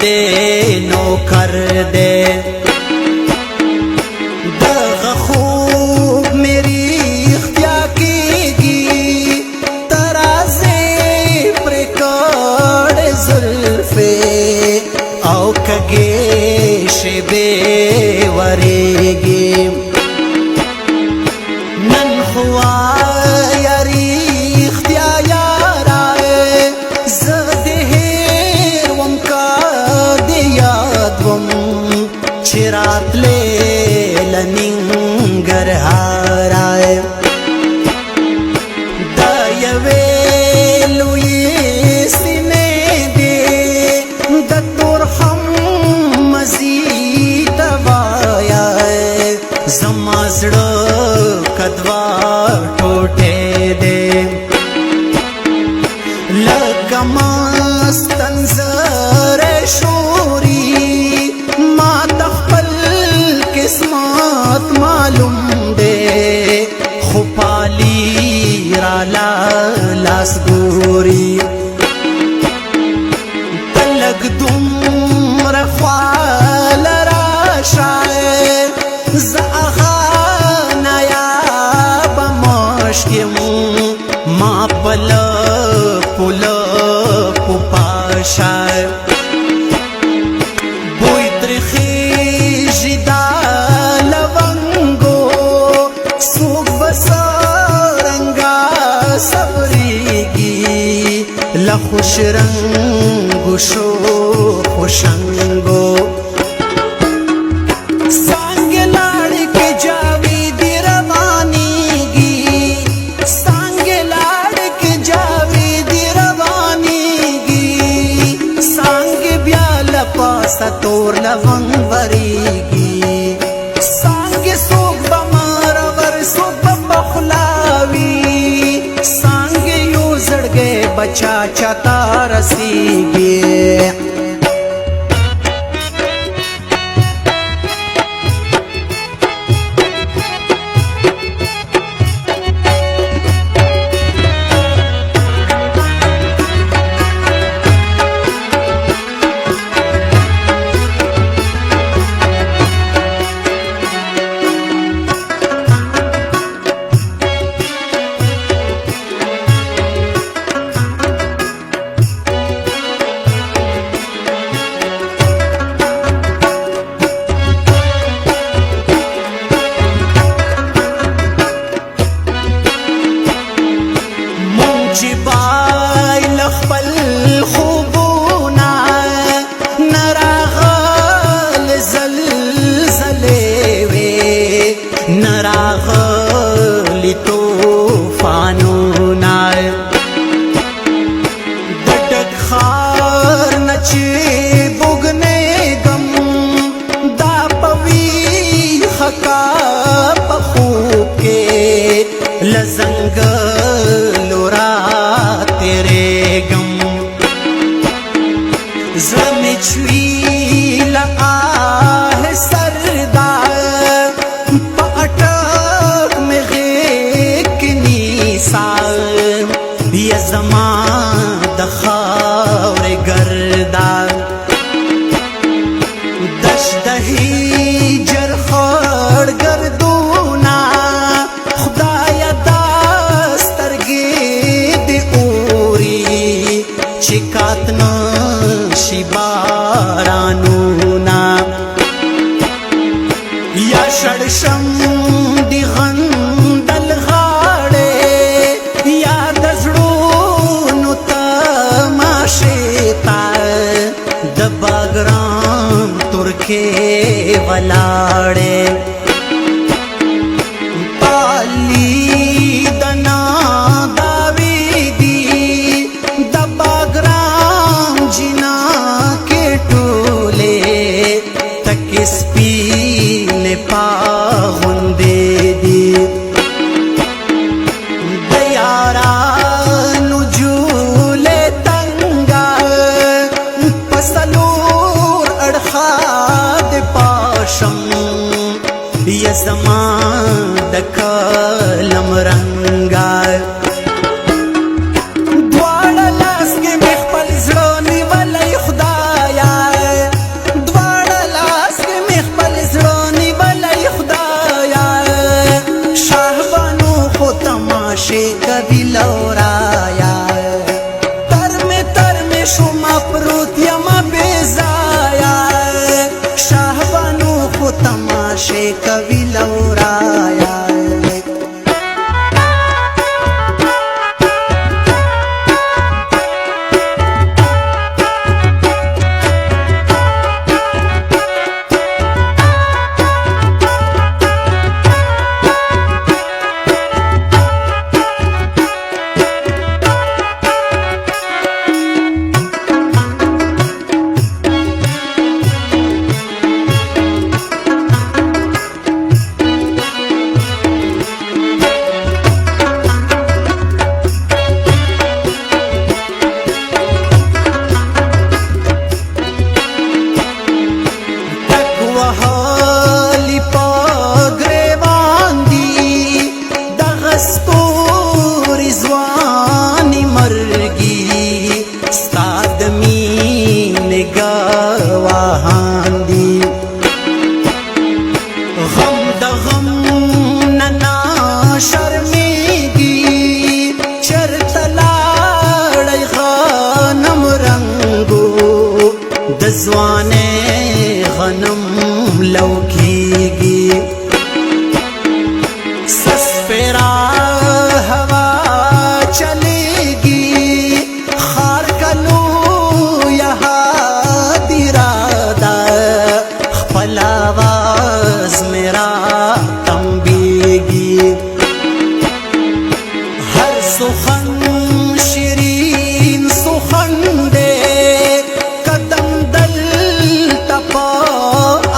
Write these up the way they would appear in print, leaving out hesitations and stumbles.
دے نوکر دے دغه خوب میری اختیا کیږي ترازے پر کړ زلفې او کږې شیبې ورېږي نن خو یاري اختیا یاره زه دې هېر وم کا دې یاد وم چې راتلې له ننګرهاره د یوې لویې سینې دې د تورخم مزید وایا زما زړه کدوا ټوټې دې لکه مستنظر شوري ما ته خپل قسمت معلوم دې خو پالي رالا لاس ګوري تلک دومره خواله راشه زه هغه نایابه مشک یم ما په لپو لپو پاشه بوی ترخیږي دا لونګو څوک به څرنګه صبرېږي له خوش رنګو شو خوشنګو ستور لونګ وریږي څانګې څوک به مرور څوک به پخلاوي څانګې یو زړګی بچا چاته رسیږي چې بایل خپل خوبونه نه راغل زلزلې وې نه راغلي طوفانونه د ډک ښار نه چې بوږنېږم دا په ویښه کا په خوب کې له ځنګلو تیرېږم زړه مې چوي له آه سردار په اټک مې غېږ کې نیسا یا زما د خاورې ګردار دشت د هجر خړ ګردونه خدایه دا سترګې دې اوري چې کات نشي بارانونه یا شړشم دې غندل غاړې یا د زړونو تماشې ته د باګرام ترکې ولاړې سپین پاغندې دي د یارانو جولې تنګه په څلور اړخه د پاشم یا زما د کلم رنګه دواړه لاس کې مې خپل زړه نیولی خدایه ځوانه غنم لوکیږي سسپرا هوا چلیږي خار کلو یها دیرادا خپل آواز میرا تنبیږي هر سخن شیرین سخن دے قدم دل تپا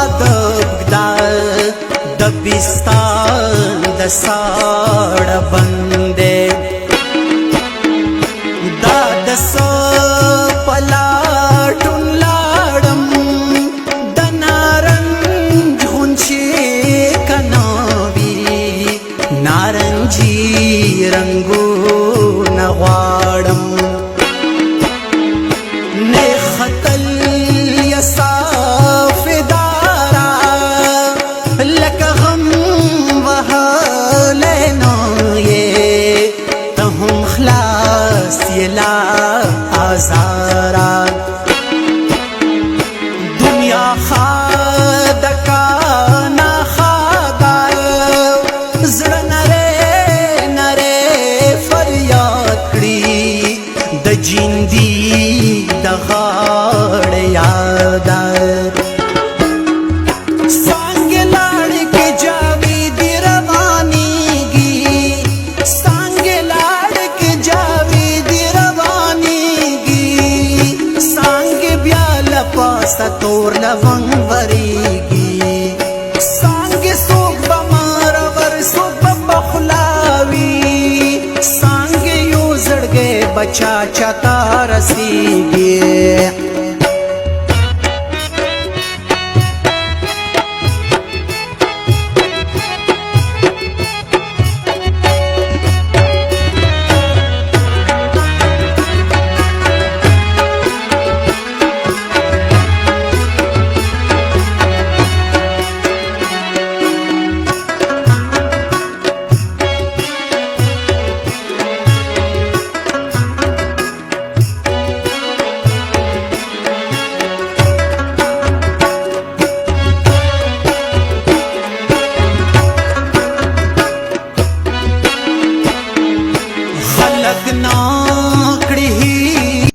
ادب دا دبستان د ساړ بندے دا د پلاټون لاړم د نارنج غونچې کناوي نارنجي رنگونه غواړم نه خطل یا صافدارا لکه غم وهلی نه یې ته هم خلاص یې لا ازارا دنیا خاد کانا خادا زړه نری نری فریاد کړي د جیندي د غاړې یادار څانګې لاړې کې جاویدي روانېږي څانګې لاړې کې جاویدي روانېږي څانګې بیا له پاسه تور لونګ ورېږي څانګې څوک به مارور څوک به پخلاوي څانګې یو زړګی بچا چاته رسېږي